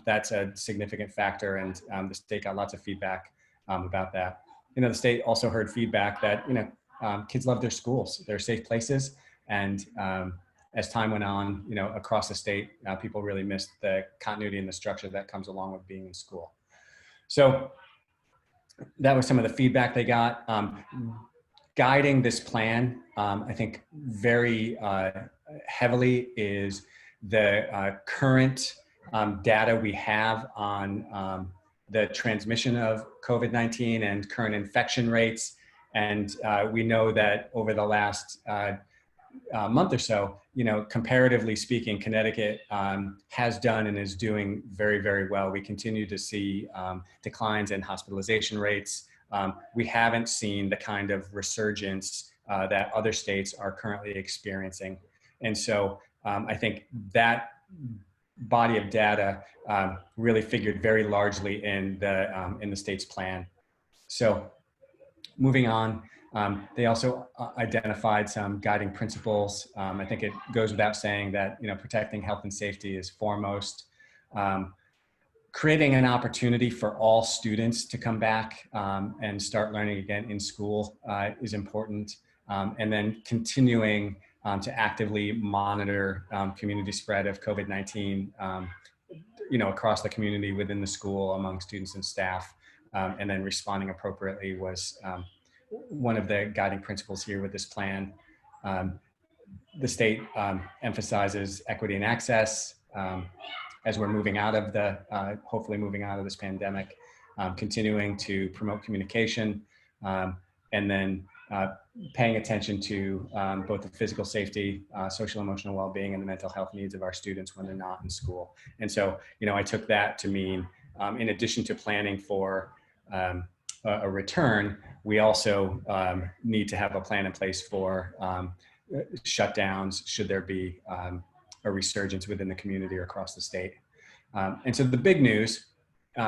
That's a significant factor. And the state got lots of feedback about that. The state also heard feedback that, kids love their schools, they're safe places. And as time went on, across the state, people really missed the continuity and the structure that comes along with being in school. So that was some of the feedback they got. Guiding this plan, I think very heavily is the current data we have on the transmission of COVID-19 and current infection rates. And we know that over the last month or so, comparatively speaking, Connecticut has done and is doing very, very well. We continue to see declines in hospitalization rates. We haven't seen the kind of resurgence that other states are currently experiencing. And so I think that body of data really figured very largely in the state's plan. So moving on, they also identified some guiding principles. I think it goes without saying that, protecting health and safety is foremost. Creating an opportunity for all students to come back and start learning again in school is important. And then continuing to actively monitor community spread of COVID-19, across the community, within the school, among students and staff, and then responding appropriately was one of the guiding principles here with this plan. The state emphasizes equity and access as we're moving out of hopefully moving out of this pandemic, continuing to promote communication, and then paying attention to both the physical safety, social emotional well-being, and the mental health needs of our students when they're not in school. And so, I took that to mean, in addition to planning for a return, we also need to have a plan in place for shutdowns should there be a resurgence within the community or across the state. And so the big news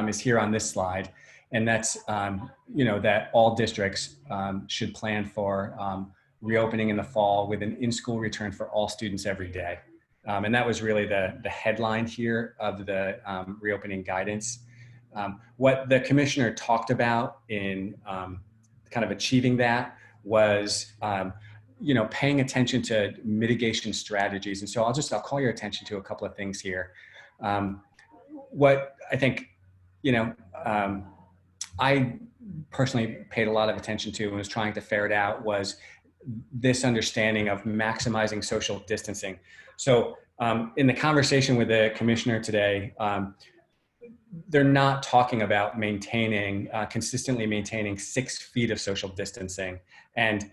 is here on this slide, and that's that all districts should plan for reopening in the fall with an in-school return for all students every day. And that was really the headline here of the reopening guidance. What the commissioner talked about in kind of achieving that was paying attention to mitigation strategies. And so I'll call your attention to a couple of things here. What I think, I personally paid a lot of attention to and was trying to ferret out was this understanding of maximizing social distancing. So in the conversation with the commissioner today, they're not talking about consistently maintaining 6 feet of social distancing. And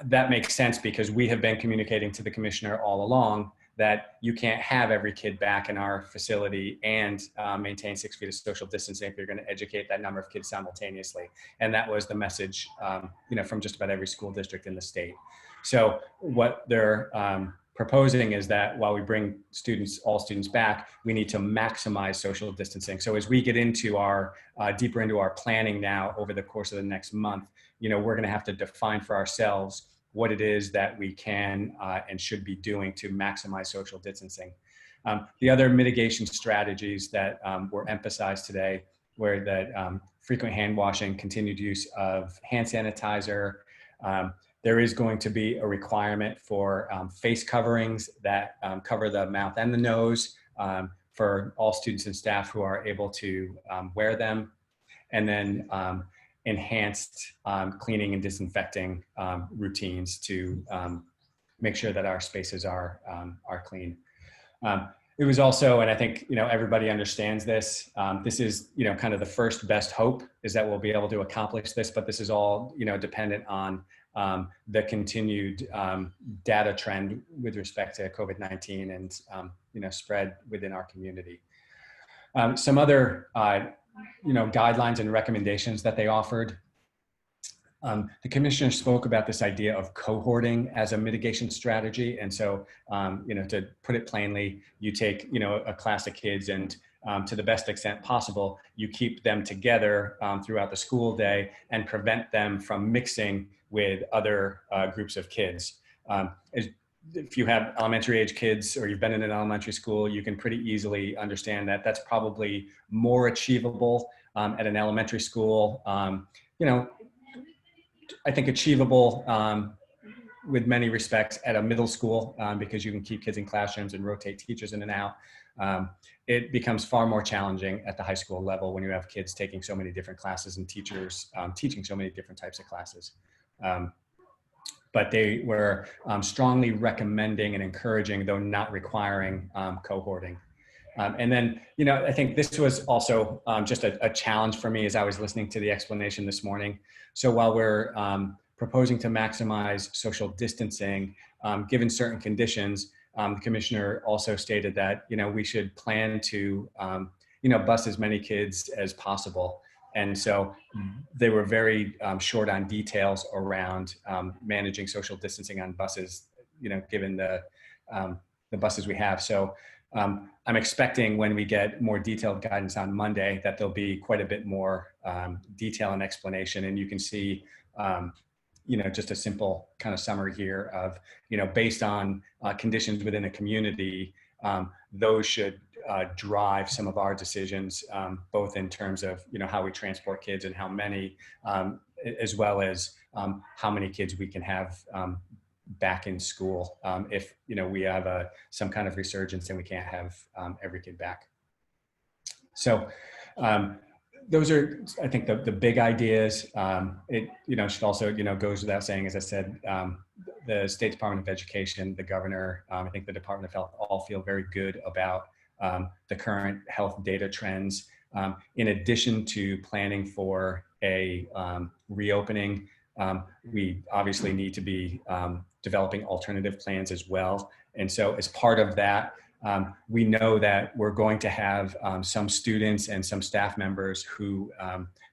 that makes sense because we have been communicating to the commissioner all along that you can't have every kid back in our facility and maintain 6 feet of social distancing if you're going to educate that number of kids simultaneously. And that was the message, from just about every school district in the state. So what they're proposing is that while we bring all students back, we need to maximize social distancing. So as we get into our deeper into our planning now over the course of the next month, we're going to have to define for ourselves what it is that we can and should be doing to maximize social distancing. The other mitigation strategies that were emphasized today were that frequent hand washing, continued use of hand sanitizer. There is going to be a requirement for face coverings that cover the mouth and the nose for all students and staff who are able to wear them. And then enhanced cleaning and disinfecting routines to make sure that our spaces are clean. It was also, and I think everybody understands this. This is kind of the first best hope is that we'll be able to accomplish this, but this is all dependent on the continued data trend with respect to COVID-19 and spread within our community. Some other guidelines and recommendations that they offered. The commissioner spoke about this idea of cohorting as a mitigation strategy. And so, to put it plainly, you take, a class of kids and to the best extent possible, you keep them together throughout the school day and prevent them from mixing with other groups of kids. If you have elementary age kids or you've been in an elementary school, you can pretty easily understand that that's probably more achievable at an elementary school. I think achievable with many respects at a middle school because you can keep kids in classrooms and rotate teachers in and out. It becomes far more challenging at the high school level when you have kids taking so many different classes and teachers teaching so many different types of classes. But they were strongly recommending and encouraging, though not requiring, cohorting. And then, I think this was also just a challenge for me as I was listening to the explanation this morning. So while we're proposing to maximize social distancing, given certain conditions, the commissioner also stated that, we should plan to, bus as many kids as possible. And so they were very short on details around managing social distancing on buses, given the buses we have. So I'm expecting when we get more detailed guidance on Monday that there'll be quite a bit more detail and explanation. And you can see, just a simple kind of summary here of, based on conditions within a community, those should drive some of our decisions, both in terms of, how we transport kids and how many, as well as how many kids we can have back in school if, we have some kind of resurgence and we can't have every kid back. So those are, I think, the big ideas. It, should also, goes without saying, as I said, the State Department of Education, the governor, I think the Department of Health all feel very good about the current health data trends. In addition to planning for a reopening, we obviously need to be developing alternative plans as well. And so as part of that, we know that we're going to have some students and some staff members who,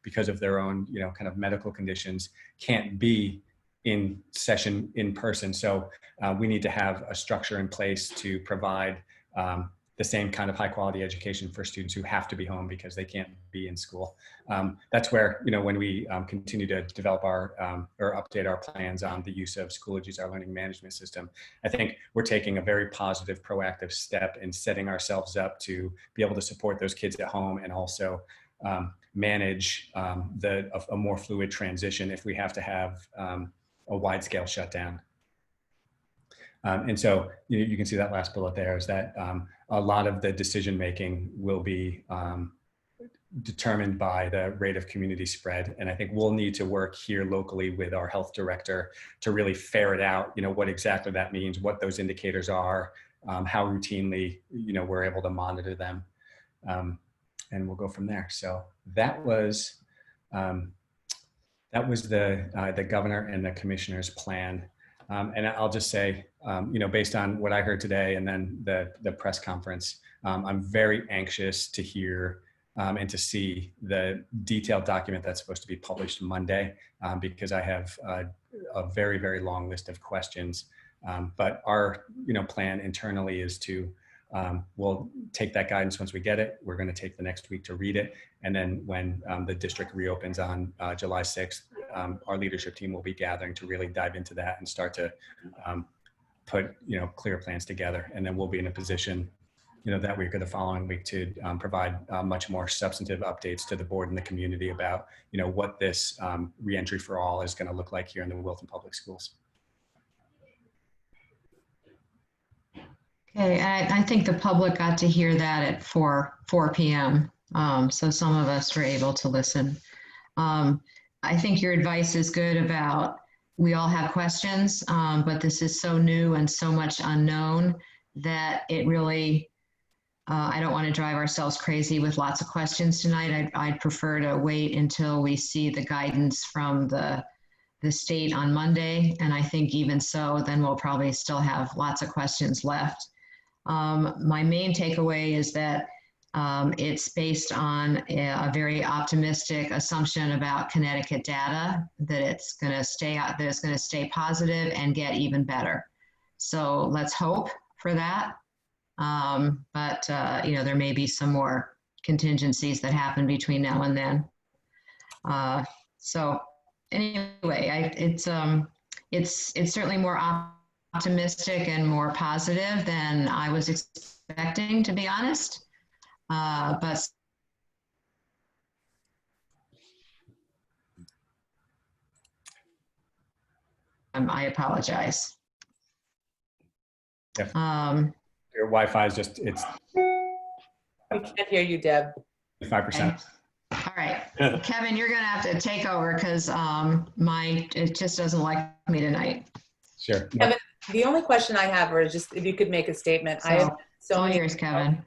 because of their own, kind of medical conditions, can't be in session in person. So we need to have a structure in place to provide the same kind of high quality education for students who have to be home because they can't be in school. That's where, when we continue to develop our or update our plans on the use of Schoology's, our learning management system, I think we're taking a very positive, proactive step in setting ourselves up to be able to support those kids at home and also manage a more fluid transition if we have to have a wide scale shutdown. And so you can see that last bullet there is that a lot of the decision making will be determined by the rate of community spread. And I think we'll need to work here locally with our health director to really ferret out, what exactly that means, what those indicators are, how routinely, we're able to monitor them. And we'll go from there. So that was the governor and the commissioner's plan. And I'll just say, based on what I heard today and then the press conference, I'm very anxious to hear and to see the detailed document that's supposed to be published Monday, because I have a very, very long list of questions. But our plan internally is to, we'll take that guidance once we get it. We're going to take the next week to read it. And then when the district reopens on July 6th, our leadership team will be gathering to really dive into that and start to put, clear plans together. And then we'll be in a position, that week or the following week to provide much more substantive updates to the board and the community about, what this reentry for all is going to look like here in the Wilton Public Schools. Okay, I think the public got to hear that at 4 p.m. So some of us were able to listen. I think your advice is good about we all have questions, but this is so new and so much unknown that it really, I don't want to drive ourselves crazy with lots of questions tonight. I'd prefer to wait until we see the guidance from the state on Monday. And I think even so, then we'll probably still have lots of questions left. My main takeaway is that it's based on a very optimistic assumption about Connecticut data, that it's going to stay positive and get even better. So let's hope for that. But there may be some more contingencies that happen between now and then. So anyway, it's certainly more optimistic and more positive than I was expecting, to be honest. But I apologize. Yep. Your Wi-Fi is just, it's We can't hear you, Deb. 5%. All right, Kevin, you're gonna have to take over because it just doesn't like me tonight. Sure. Kevin, the only question I have is just if you could make a statement. So, I have so all many. yours, Kevin.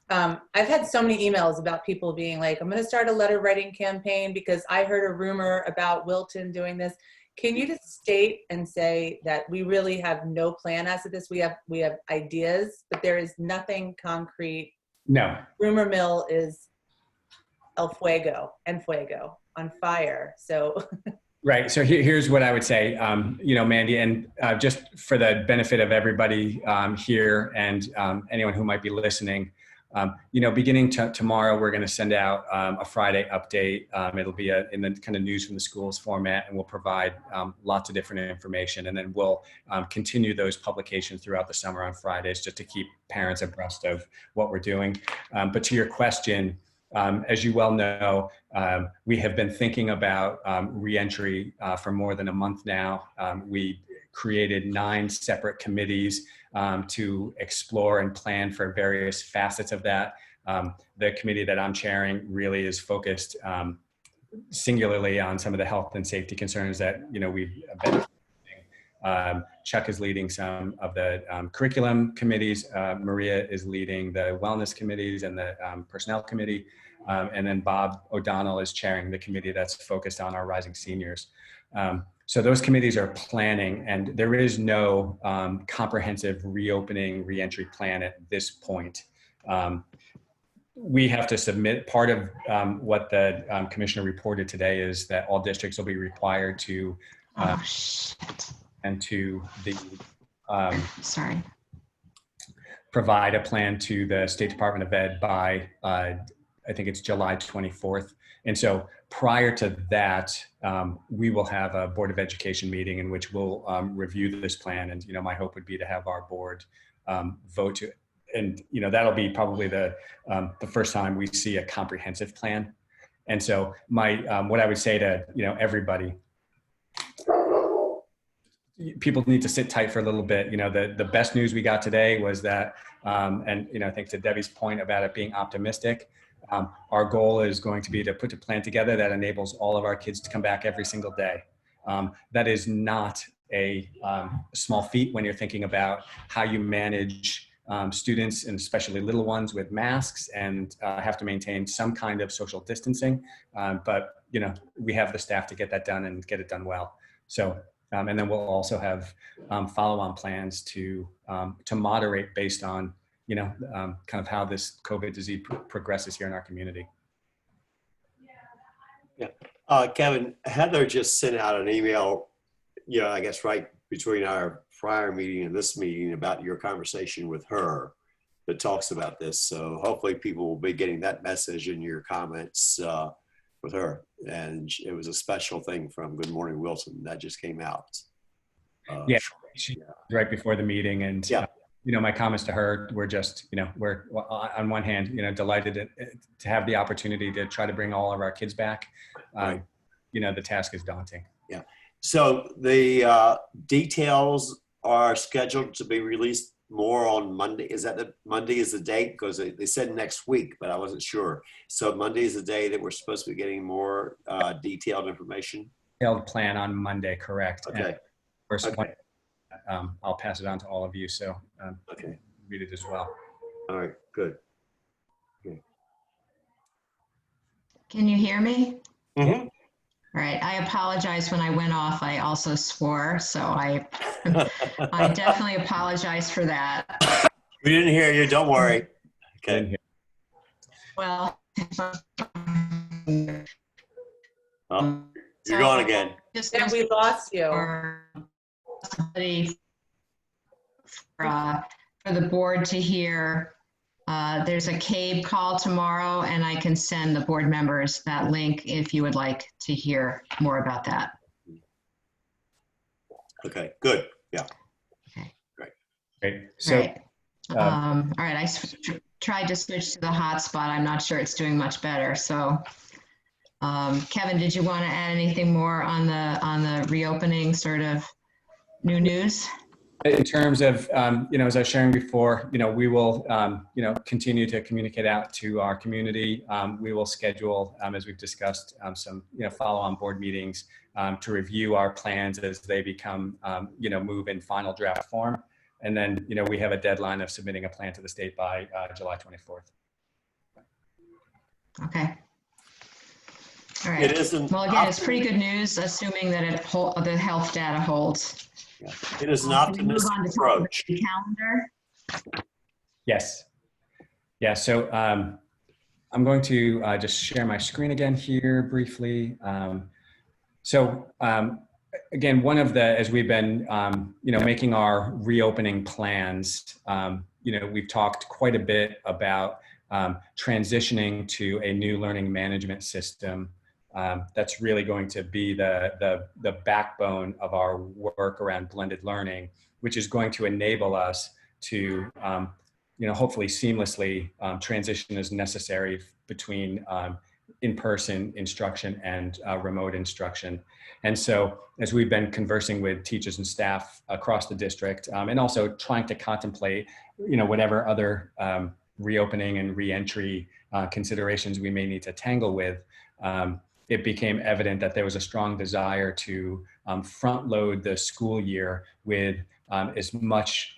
I've had so many emails about people being like, I'm going to start a letter writing campaign because I heard a rumor about Wilton doing this. Can you just state and say that we really have no plan as of this? We have ideas, but there is nothing concrete. No. Rumor mill is el fuego, on fire. So. Right. So here's what I would say, Mandy, and just for the benefit of everybody here and anyone who might be listening, beginning tomorrow, we're going to send out a Friday update. It'll be in the kind of news from the schools format, and we'll provide lots of different information. And then we'll continue those publications throughout the summer on Fridays just to keep parents abreast of what we're doing. But to your question, as you well know, we have been thinking about reentry for more than a month now. We created 9 separate committees to explore and plan for various facets of that. The committee that I'm chairing really is focused singularly on some of the health and safety concerns that we've been. Chuck is leading some of the curriculum committees. Maria is leading the wellness committees and the personnel committee. And then Bob O'Donnell is chairing the committee that's focused on our rising seniors. So those committees are planning, and there is no comprehensive reopening reentry plan at this point. We have to submit, part of what the commissioner reported today is that all districts will be required to and to the provide a plan to the State Department of Ed by I think it's July 24th. And so prior to that, we will have a Board of Education meeting in which we'll review this plan. And, my hope would be to have our board vote to, and, that'll be probably the first time we see a comprehensive plan. And so what I would say to, everybody, people need to sit tight for a little bit. You know, the best news we got today was that, and, you know, I think to Debbie's point about it being optimistic, our goal is going to be to put a plan together that enables all of our kids to come back every single day. That is not a small feat when you're thinking about how you manage students, and especially little ones, with masks and have to maintain some kind of social distancing. But, you know, we have the staff to get that done and get it done well. So, and then we'll also have follow-on plans to moderate based on, you know, kind of how this COVID disease progresses here in our community. Yeah. Kevin, Heather just sent out an email, you know, I guess right between our prior meeting and this meeting, about your conversation with her that talks about this. So hopefully people will be getting that message in your comments with her. And it was a special thing from Good Morning Wilton that just came out. Yeah, right before the meeting. And yeah. You know, my comments to her were just, you know, we're on one hand, you know, delighted to have the opportunity to try to bring all of our kids back. Right. You know, the task is daunting. Yeah. So the details are scheduled to be released more on Monday. Is that the Monday is the date? Because they said next week, but I wasn't sure. So Monday is the day that we're supposed to be getting more detailed information. Detailed plan on Monday, correct? Okay. And first okay. one, I'll pass it on to all of you, so okay, read it as well. All right, good. Okay. Can you hear me? Mm-hmm. All right. I apologize. When I went off, I also swore, so I definitely apologize for that. We didn't hear you. Don't worry. Okay. Well, oh, you're going again. Just Yeah, we lost you. Somebody for the board to hear. There's a CABE call tomorrow, and I can send the board members that link if you would like to hear more about that. Okay, good. Yeah. Okay. Great. So, all right. I tried to switch to the hotspot. I'm not sure it's doing much better. So, Kevin, did you want to add anything more on the reopening sort of new news? In terms of, you know, as I was sharing before, you know, we will, you know, continue to communicate out to our community. We will schedule, as we've discussed, some, you know, follow-on board meetings to review our plans as they become, you know, move in final draft form. And then, you know, we have a deadline of submitting a plan to the state by July 24th. Okay. All right. It isn't. Well, again, it's pretty good news, assuming that the health data holds. Yeah. It is an optimistic approach. The calendar. Yes. Yeah. So I'm going to just share my screen again here briefly. Again, one of the, as we've been, you know, making our reopening plans, you know, we've talked quite a bit about transitioning to a new learning management system. That's really going to be the backbone of our work around blended learning, which is going to enable us to, you know, hopefully seamlessly transition as necessary between in-person instruction and remote instruction. And so as we've been conversing with teachers and staff across the district, and also trying to contemplate, you know, whatever other reopening and reentry considerations we may need to tangle with, it became evident that there was a strong desire to front load the school year with as much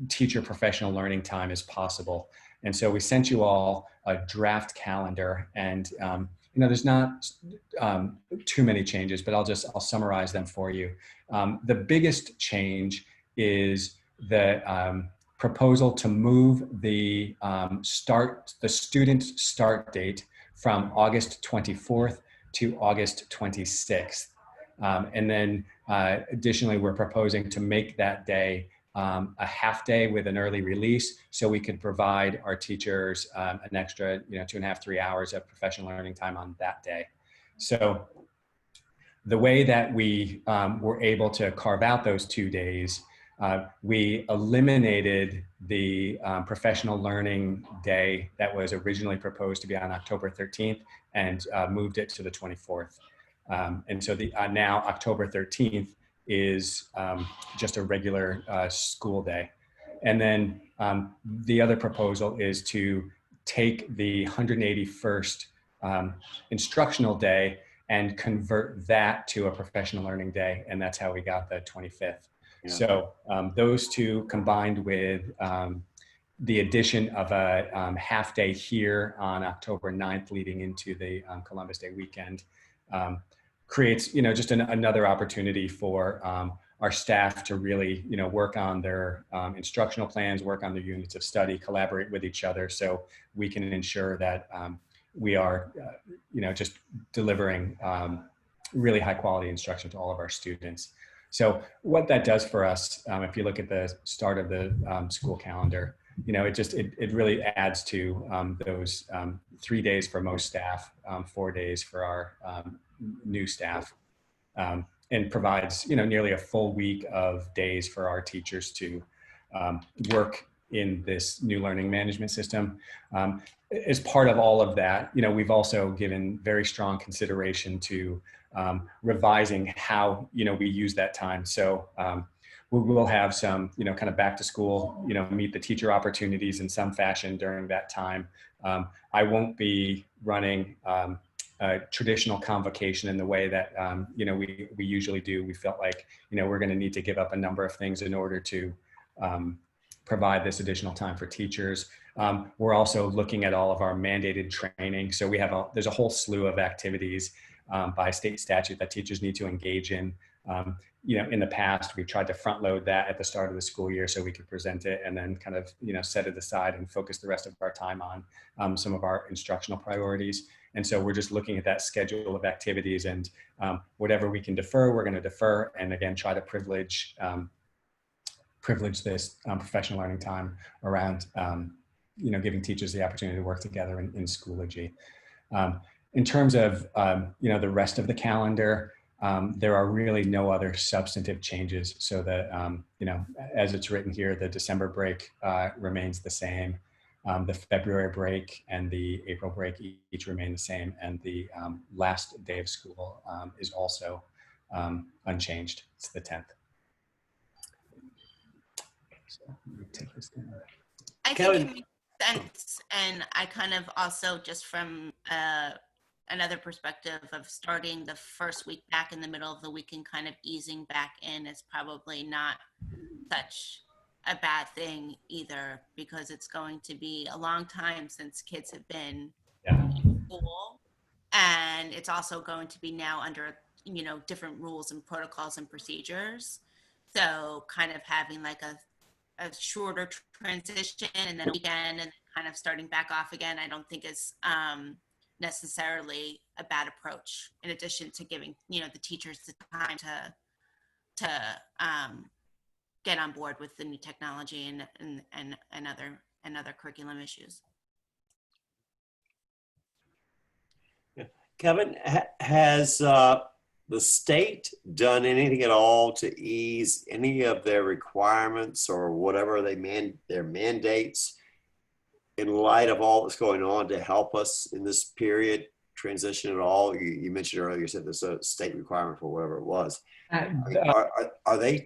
teacher professional learning time as possible. And so we sent you all a draft calendar, and you know, there's not too many changes, but I'll summarize them for you. The biggest change is the proposal to move the student start date from August 24th to August 26th. And then additionally, we're proposing to make that day a half day with an early release, so we could provide our teachers an extra, you know, 2.5, 3 hours of professional learning time on that day. So the way that we were able to carve out those 2 days, we eliminated the professional learning day that was originally proposed to be on October 13th and moved it to the 24th. And so now October 13th is just a regular school day. And then the other proposal is to take the 181st instructional day and convert that to a professional learning day. And that's how we got the 25th. Yeah. So those two combined with the addition of a half day here on October 9th leading into the Columbus Day weekend creates, just another opportunity for our staff to really, work on their instructional plans, work on their units of study, collaborate with each other so we can ensure that we are, just delivering really high quality instruction to all of our students. So what that does for us, if you look at the start of the school calendar, it really adds to those 3 days for most staff, 4 days for our new staff, and provides, nearly a full week of days for our teachers to work in this new learning management system. As part of all of that, we've also given very strong consideration to revising how, we use that time. So we will have some, kind of back to school, meet the teacher opportunities in some fashion during that time. I won't be running a traditional convocation in the way that, we usually do. We felt like, we're going to need to give up a number of things in order to provide this additional time for teachers. We're also looking at all of our mandated training. So we have there's a whole slew of activities by state statute that teachers need to engage in. In the past, we've tried to front load that at the start of the school year so we could present it and then kind of, set it aside and focus the rest of our time on some of our instructional priorities. And so we're just looking at that schedule of activities and whatever we can defer, we're going to defer. And again, try to privilege this professional learning time around, giving teachers the opportunity to work together in Schoology. In terms of, the rest of the calendar, there are really no other substantive changes so that, as it's written here, the December break remains the same. The February break and the April break each remain the same. And the last day of school is also unchanged. It's the 10th. So let me take this down. I think it makes sense. And I kind of also just from another perspective of starting the first week back in the middle of the week and kind of easing back in is probably not such a bad thing either, because it's going to be a long time since kids have been in school, and it's also going to be now under different rules and protocols and procedures. So kind of having like a shorter transition and then a weekend and kind of starting back off again, I don't think is necessarily a bad approach, in addition to giving the teachers the time to get on board with the new technology and other curriculum issues. Kevin, has the state done anything at all to ease any of their requirements or whatever their mandates in light of all that's going on to help us in this period transition at all? You mentioned earlier, you said there's a state requirement for whatever it was. Are they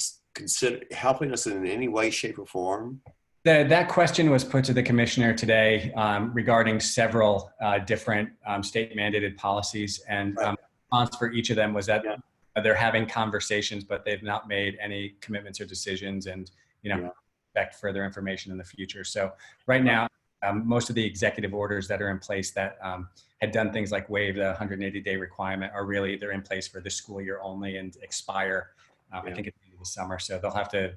helping us in any way, shape, or form? That question was put to the commissioner today regarding several different state mandated policies, and response for each of them was that they're having conversations, but they've not made any commitments or decisions, and expect further information in the future. So right now, most of the executive orders that are in place that had done things like waive the 180-day requirement are really, they're in place for this school year only and expire, I think at the end of the summer. So they'll have to,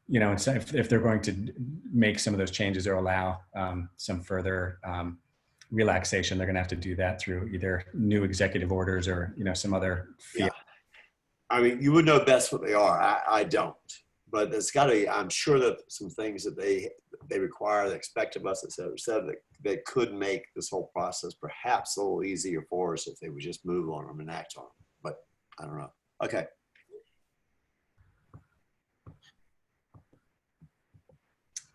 if they're going to make some of those changes or allow some further relaxation, they're going to have to do that through either new executive orders or, some other field. I mean, you would know best what they are. I don't. But there's got to be, I'm sure that some things that they require, they expect of us, et cetera, that they could make this whole process perhaps a little easier for us if they would just move on them and act on them. But I don't know. Okay.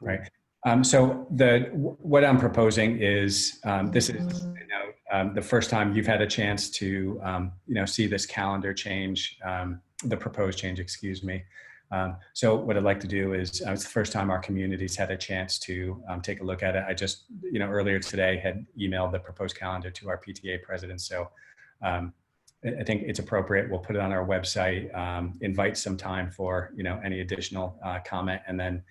Right. So what I'm proposing is, this is the first time you've had a chance to, see this calendar change, the proposed change, excuse me. So what I'd like to do is, it's the first time our community's had a chance to take a look at it. I just, earlier today had emailed the proposed calendar to our PTA president. So I think it's appropriate. We'll put it on our website, invite some time for, any additional comment. And then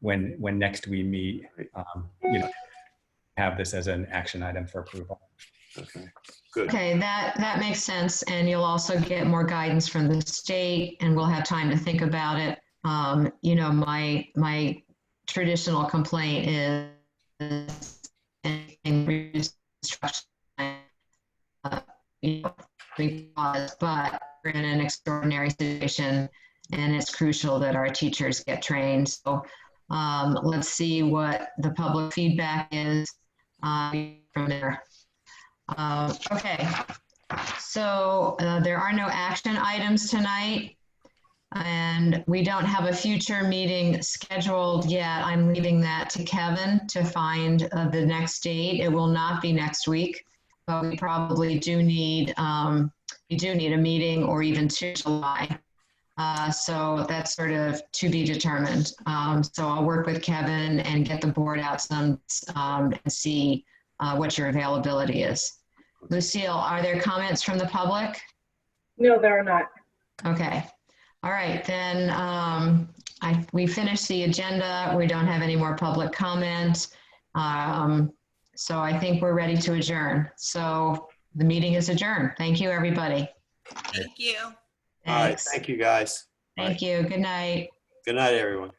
when next we meet, have this as an action item for approval. Okay, good. Okay, that makes sense. And you'll also get more guidance from the state and we'll have time to think about it. My traditional complaint is but we're in an extraordinary situation and it's crucial that our teachers get trained. So let's see what the public feedback is from there. Okay, so there are no action items tonight and we don't have a future meeting scheduled yet. I'm leaving that to Kevin to find the next date. It will not be next week, but we probably do need a meeting or even two in July. So that's sort of to be determined. So I'll work with Kevin and get the board out some and see what your availability is. Lucille, are there comments from the public? No, there are not. Okay. All right, then we finished the agenda. We don't have any more public comment. So I think we're ready to adjourn. So the meeting is adjourned. Thank you, everybody. Thank you. All right, Thanks. thank you guys. Thank you. Good night. Good night, everyone.